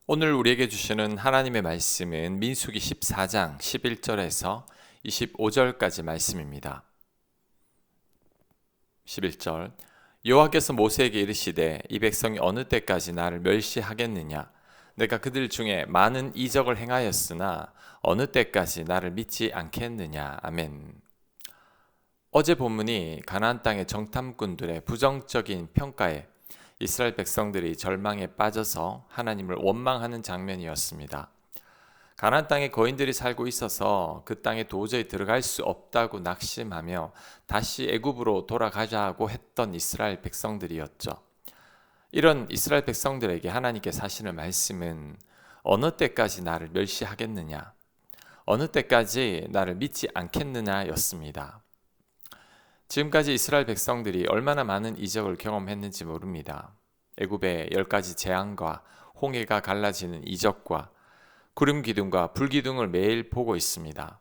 오늘 우리에게 주시는 하나님의 말씀은 민수기 14장 11절에서 25절까지 말씀입니다. 11절 여호와께서 모세에게 이르시되 이 백성이 어느 때까지 나를 멸시하겠느냐 내가 그들 중에 많은 이적을 행하였으나 어느 때까지 나를 믿지 않겠느냐. 아멘. 어제 본문이 가나안 땅의 정탐꾼들의 부정적인 평가에 이스라엘 백성들이 절망에 빠져서 하나님을 원망하는 장면이었습니다. 가나안 땅에 거인들이 살고 있어서 그 땅에 도저히 들어갈 수 없다고 낙심하며 다시 애굽으로 돌아가자고 했던 이스라엘 백성들이었죠. 이런 이스라엘 백성들에게 하나님께서 하시는 말씀은 어느 때까지 나를 멸시하겠느냐, 어느 때까지 나를 믿지 않겠느냐 였습니다. 지금까지 이스라엘 백성들이 얼마나 많은 이적을 경험했는지 모릅니다. 애굽의 10가지 재앙과 홍해가 갈라지는 이적과 구름 기둥과 불 기둥을 매일 보고 있습니다.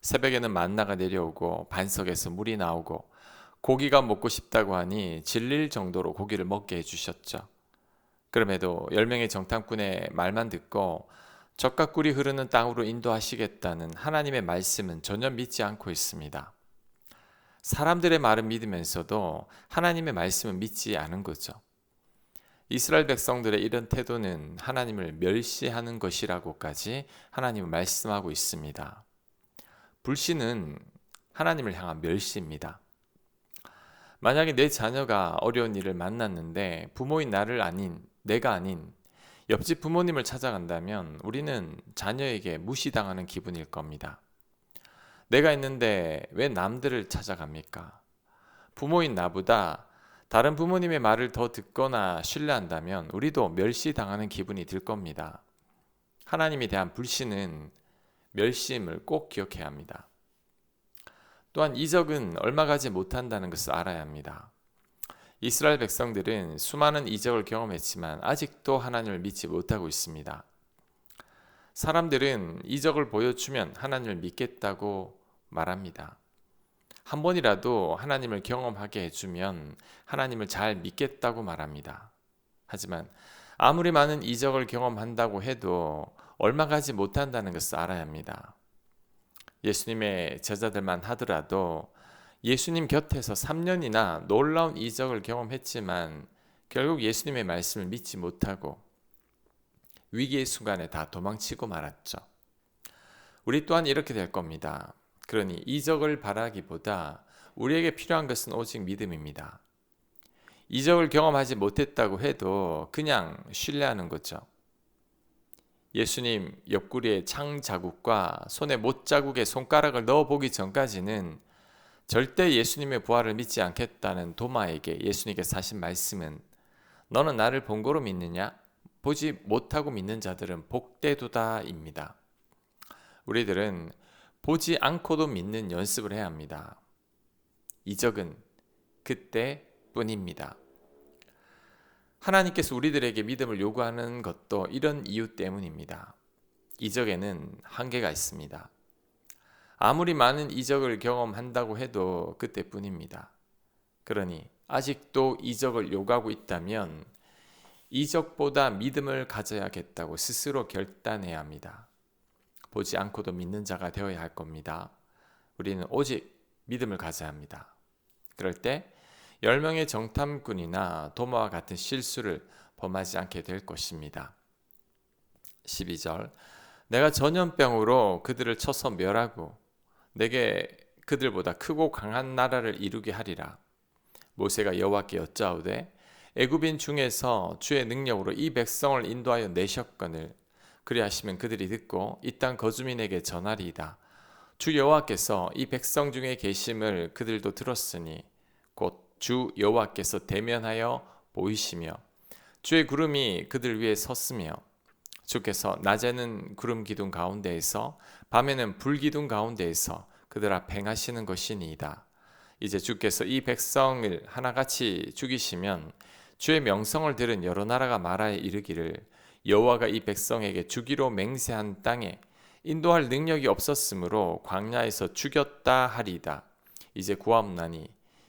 새벽에는 만나가 내려오고 반석에서 물이 나오고 고기가 먹고 싶다고 하니 질릴 정도로 고기를 먹게 해주셨죠. 그럼에도 10명의 정탐꾼의 말만 듣고 젖과 꿀이 흐르는 땅으로 인도하시겠다는 하나님의 말씀은 전혀 믿지 않고 있습니다. 사람들의 말은 믿으면서도 하나님의 말씀은 믿지 않은 거죠. 이스라엘 백성들의 이런 태도는 하나님을 멸시하는 것이라고까지 하나님은 말씀하고 있습니다. 불신은 하나님을 향한 멸시입니다. 만약에 내 자녀가 어려운 일을 만났는데 부모인 내가 아닌 옆집 부모님을 찾아간다면 우리는 자녀에게 무시당하는 기분일 겁니다. 내가 있는데 왜 남들을 찾아갑니까? 부모인 나보다 다른 부모님의 말을 더 듣거나 신뢰한다면 우리도 멸시당하는 기분이 들 겁니다. 하나님에 대한 불신은 멸시임을 꼭 기억해야 합니다. 또한 이적은 얼마 가지 못한다는 것을 알아야 합니다. 이스라엘 백성들은 수많은 이적을 경험했지만 아직도 하나님을 믿지 못하고 있습니다. 사람들은 이적을 보여주면 하나님을 믿겠다고 말합니다. 한 번이라도 하나님을 경험하게 해주면 하나님을 잘 믿겠다고 말합니다. 하지만 아무리 많은 이적을 경험한다고 해도 얼마 가지 못한다는 것을 알아야 합니다. 예수님의 제자들만 하더라도 예수님 곁에서 3년이나 놀라운 이적을 경험했지만 결국 예수님의 말씀을 믿지 못하고 위기의 순간에 다 도망치고 말았죠. 우리 또한 이렇게 될 겁니다. 그러니 이적을 바라기보다 우리에게 필요한 것은 오직 믿음입니다. 이적을 경험하지 못했다고 해도 그냥 신뢰하는 거죠. 예수님 옆구리에 창 자국과 손에 못 자국에 손가락을 넣어보기 전까지는 절대 예수님의 부활을 믿지 않겠다는 도마에게 예수님께서 하신 말씀은 너는 나를 본 거로 믿느냐? 보지 못하고 믿는 자들은 복되도다입니다. 우리들은 보지 않고도 믿는 연습을 해야 합니다. 이적은 그때뿐입니다. 하나님께서 우리들에게 믿음을 요구하는 것도 이런 이유 때문입니다. 이적에는 한계가 있습니다. 아무리 많은 이적을 경험한다고 해도 그때뿐입니다. 그러니 아직도 이적을 요구하고 있다면 이적보다 믿음을 가져야겠다고 스스로 결단해야 합니다. 보지 않고도 믿는 자가 되어야 할 겁니다. 우리는 오직 믿음을 가져야 합니다. 그럴 때 10명의 정탐꾼이나 도마와 같은 실수를 범하지 않게 될 것입니다. 12절 내가 전염병으로 그들을 쳐서 멸하고 내게 그들보다 크고 강한 나라를 이루게 하리라. 모세가 여호와께 여짜오되 애굽인 중에서 주의 능력으로 이 백성을 인도하여 내셨거늘 그리하시면 그들이 듣고 이 땅 거주민에게 전하리이다. 주 여호와께서 이 백성 중에 계심을 그들도 들었으니 곧 주 여호와께서 대면하여 보이시며 주의 구름이 그들 위에 섰으며 주께서 낮에는 구름 기둥 가운데에서 밤에는 불 기둥 가운데에서 그들 앞 행하시는 것이니이다. 이제 주께서 이 백성을 하나같이 죽이시면 주의 명성을 들은 여러 나라가 말하여 이르기를 여호와가 이 백성에게 주기로 맹세한 땅에 인도할 능력이 없었으므로 광야에서 죽였다 하리이다. 이제 구하옵나니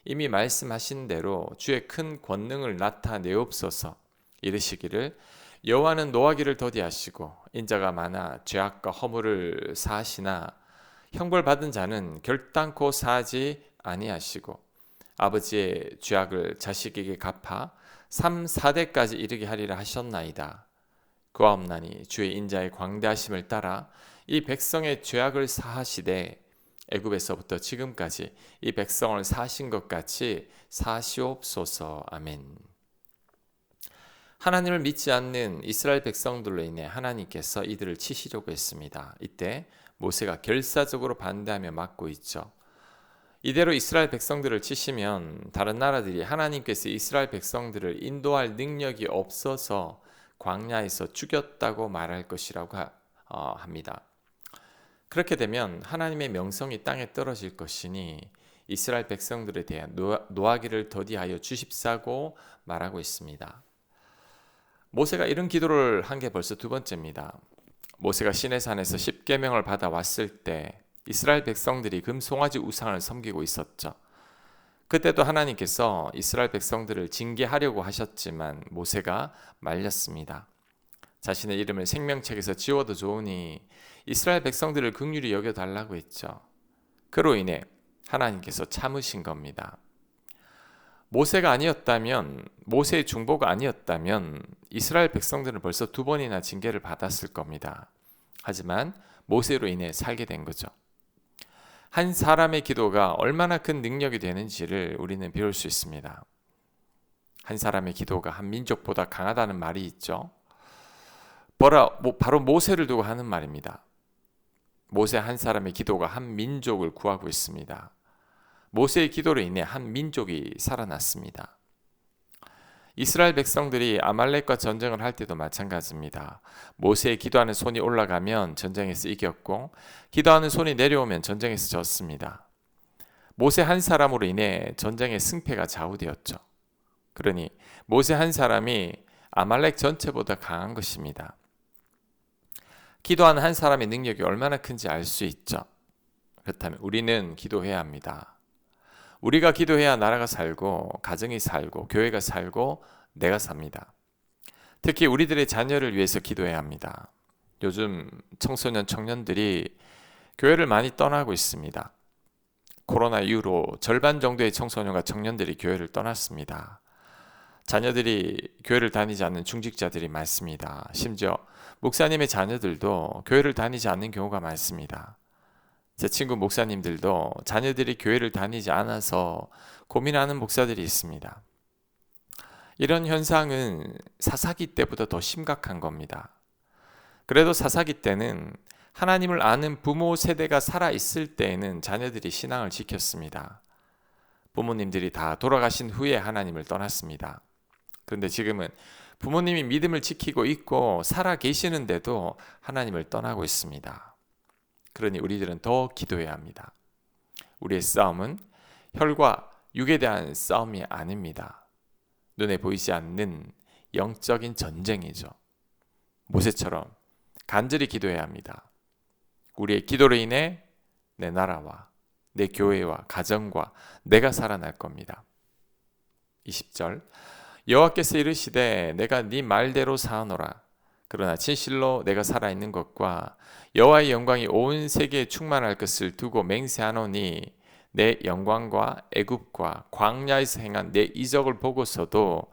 이미 말씀하신 대로 주의 큰 권능을 나타내옵소서. 이르시기를 여호와는 노하기를 더디하시고 인자가 많아 죄악과 허물을 사하시나 형벌받은 자는 결단코 사하지 아니하시고 아버지의 죄악을 자식에게 갚아 3, 4대까지 이르게 하리라 하셨나이다. 그와 없나니 주의 인자의 광대하심을 따라 이 백성의 죄악을 사하시되 애굽에서부터 지금까지 이 백성을 사하신 것 같이 사하시옵소서. 아멘. 하나님을 믿지 않는 이스라엘 백성들로 인해 하나님께서 이들을 치시려고 했습니다. 이때 모세가 결사적으로 반대하며 막고 있죠. 이대로 이스라엘 백성들을 치시면 다른 나라들이 하나님께서 이스라엘 백성들을 인도할 능력이 없어서 광야에서 죽였다고 말할 것이라고 합니다. 그렇게 되면 하나님의 명성이 땅에 떨어질 것이니 이스라엘 백성들에 대한 노하기를 더디하여 주십사고 말하고 있습니다. 모세가 이런 기도를 한 게 벌써 두 번째입니다. 모세가 시내산에서 십계명을 받아 왔을 때 이스라엘 백성들이 금송아지 우상을 섬기고 있었죠. 그때도 하나님께서 이스라엘 백성들을 징계하려고 하셨지만 모세가 말렸습니다. 자신의 이름을 생명책에서 지워도 좋으니 이스라엘 백성들을 긍휼히 여겨달라고 했죠. 그로 인해 하나님께서 참으신 겁니다. 모세가 아니었다면, 모세의 중보가 아니었다면 이스라엘 백성들은 벌써 두 번이나 징계를 받았을 겁니다. 하지만 모세로 인해 살게 된 거죠. 한 사람의 기도가 얼마나 큰 능력이 되는지를 우리는 배울 수 있습니다. 한 사람의 기도가 한 민족보다 강하다는 말이 있죠. 바로 모세를 두고 하는 말입니다. 모세 한 사람의 기도가 한 민족을 구하고 있습니다. 모세의 기도로 인해 한 민족이 살아났습니다. 이스라엘 백성들이 아말렉과 전쟁을 할 때도 마찬가지입니다. 모세의 기도하는 손이 올라가면 전쟁에서 이겼고 기도하는 손이 내려오면 전쟁에서 졌습니다. 모세 한 사람으로 인해 전쟁의 승패가 좌우되었죠. 그러니 모세 한 사람이 아말렉 전체보다 강한 것입니다. 기도하는 한 사람의 능력이 얼마나 큰지 알 수 있죠. 그렇다면 우리는 기도해야 합니다. 우리가 기도해야 나라가 살고 가정이 살고 교회가 살고 내가 삽니다. 특히 우리들의 자녀를 위해서 기도해야 합니다. 요즘 청소년 청년들이 교회를 많이 떠나고 있습니다. 코로나 이후로 절반 정도의 청소년과 청년들이 교회를 떠났습니다. 자녀들이 교회를 다니지 않는 중직자들이 많습니다. 심지어 목사님의 자녀들도 교회를 다니지 않는 경우가 많습니다. 제 친구 목사님들도 자녀들이 교회를 다니지 않아서 고민하는 목사들이 있습니다. 이런 현상은 사사기 때보다 더 심각한 겁니다. 그래도 사사기 때는 하나님을 아는 부모 세대가 살아있을 때에는 자녀들이 신앙을 지켰습니다. 부모님들이 다 돌아가신 후에 하나님을 떠났습니다. 그런데 지금은 부모님이 믿음을 지키고 있고 살아 계시는데도 하나님을 떠나고 있습니다. 그러니 우리들은 더 기도해야 합니다. 우리의 싸움은 혈과 육에 대한 싸움이 아닙니다. 눈에 보이지 않는 영적인 전쟁이죠. 모세처럼 간절히 기도해야 합니다. 우리의 기도로 인해 내 나라와 내 교회와 가정과 내가 살아날 겁니다. 20절 여호와께서 이르시되 내가 네 말대로 사하노라. 그러나 진실로 내가 살아있는 것과 여호와의 영광이 온 세계에 충만할 것을 두고 맹세하노니 내 영광과 애굽과 광야에서 행한 내 이적을 보고서도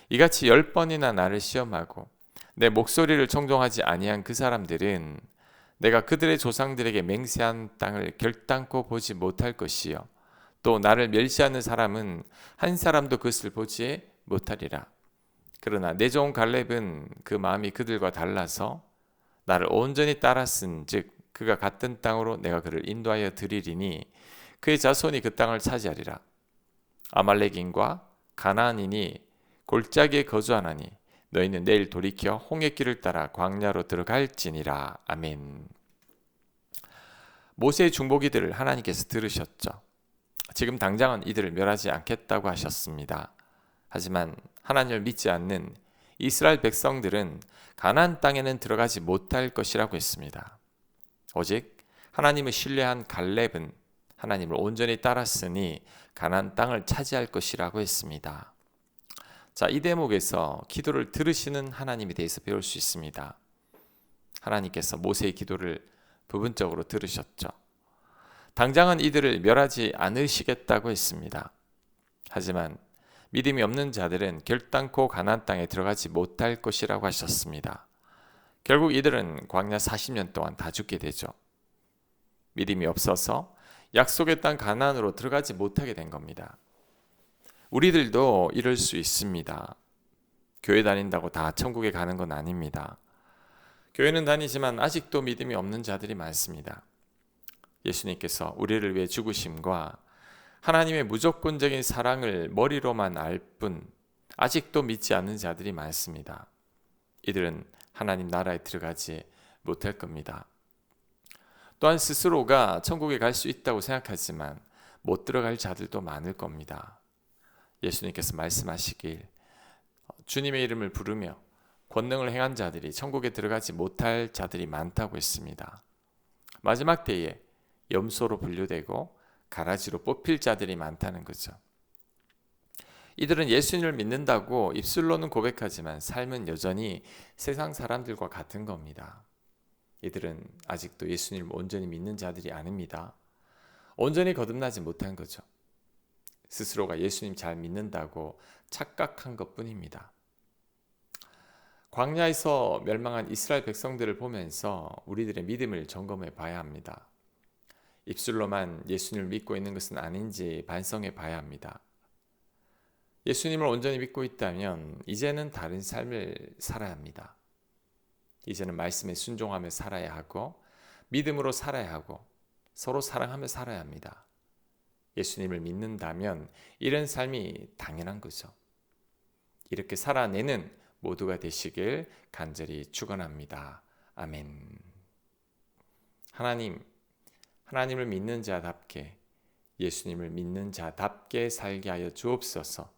이같이 10번이나 나를 시험하고 내 목소리를 청종하지 아니한 그 사람들은 내가 그들의 조상들에게 맹세한 땅을 결단코 보지 못할 것이요 또 나를 멸시하는 사람은 한 사람도 그것을 보지 못하리라. 그러나 내 종 갈렙은 그 마음이 그들과 달라서 나를 온전히 따랐은즉 그가 갔던 땅으로 내가 그를 인도하여 드리리니 그의 자손이 그 땅을 차지하리라. 아말렉인과 가나안인이 골짜기에 거주하나니 너희는 내일 돌이켜 홍해길을 따라 광야로 들어갈지니라. 아멘. 모세의 중보기들을 하나님께서 들으셨죠. 지금 당장은 이들을 멸하지 않겠다고 하셨습니다. 하지만 하나님을 믿지 않는 이스라엘 백성들은 가나안 땅에는 들어가지 못할 것이라고 했습니다. 오직 하나님을 신뢰한 갈렙은 하나님을 온전히 따랐으니 가나안 땅을 차지할 것이라고 했습니다. 자, 이 대목에서 기도를 들으시는 하나님에 대해서 배울 수 있습니다. 하나님께서 모세의 기도를 부분적으로 들으셨죠. 당장은 이들을 멸하지 않으시겠다고 했습니다. 하지만 믿음이 없는 자들은 결단코 가나안 땅에 들어가지 못할 것이라고 하셨습니다. 결국 이들은 광야 40년 동안 다 죽게 되죠. 믿음이 없어서 약속의 땅 가나안으로 들어가지 못하게 된 겁니다. 우리들도 이럴 수 있습니다. 교회 다닌다고 다 천국에 가는 건 아닙니다. 교회는 다니지만 아직도 믿음이 없는 자들이 많습니다. 예수님께서 우리를 위해 죽으심과 하나님의 무조건적인 사랑을 머리로만 알 뿐 아직도 믿지 않는 자들이 많습니다. 이들은 하나님 나라에 들어가지 못할 겁니다. 또한 스스로가 천국에 갈 수 있다고 생각하지만 못 들어갈 자들도 많을 겁니다. 예수님께서 말씀하시길 주님의 이름을 부르며 권능을 행한 자들이 천국에 들어가지 못할 자들이 많다고 했습니다. 마지막 때에 염소로 분류되고 가라지로 뽑힐 자들이 많다는 거죠. 이들은 예수님을 믿는다고 입술로는 고백하지만 삶은 여전히 세상 사람들과 같은 겁니다. 이들은 아직도 예수님을 온전히 믿는 자들이 아닙니다. 온전히 거듭나지 못한 거죠. 스스로가 예수님 잘 믿는다고 착각한 것뿐입니다. 광야에서 멸망한 이스라엘 백성들을 보면서 우리들의 믿음을 점검해 봐야 합니다. 입술로만 예수님을 믿고 있는 것은 아닌지 반성해 봐야 합니다. 예수님을 온전히 믿고 있다면 이제는 다른 삶을 살아야 합니다. 이제는 말씀에 순종하며 살아야 하고 믿음으로 살아야 하고 서로 사랑하며 살아야 합니다. 예수님을 믿는다면 이런 삶이 당연한 거죠. 이렇게 살아내는 모두가 되시길 간절히 축원합니다. 아멘. 하나님을 믿는 자답게 예수님을 믿는 자답게 살게 하여 주옵소서.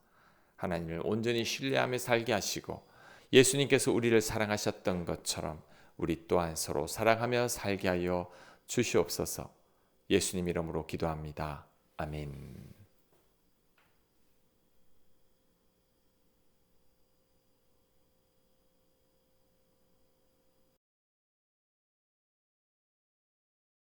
하나님을 온전히 신뢰하며 살게 하시고 예수님께서 우리를 사랑하셨던 것처럼 우리 또한 서로 사랑하며 살게 하여 주시옵소서. 예수님 이름으로 기도합니다. 아멘.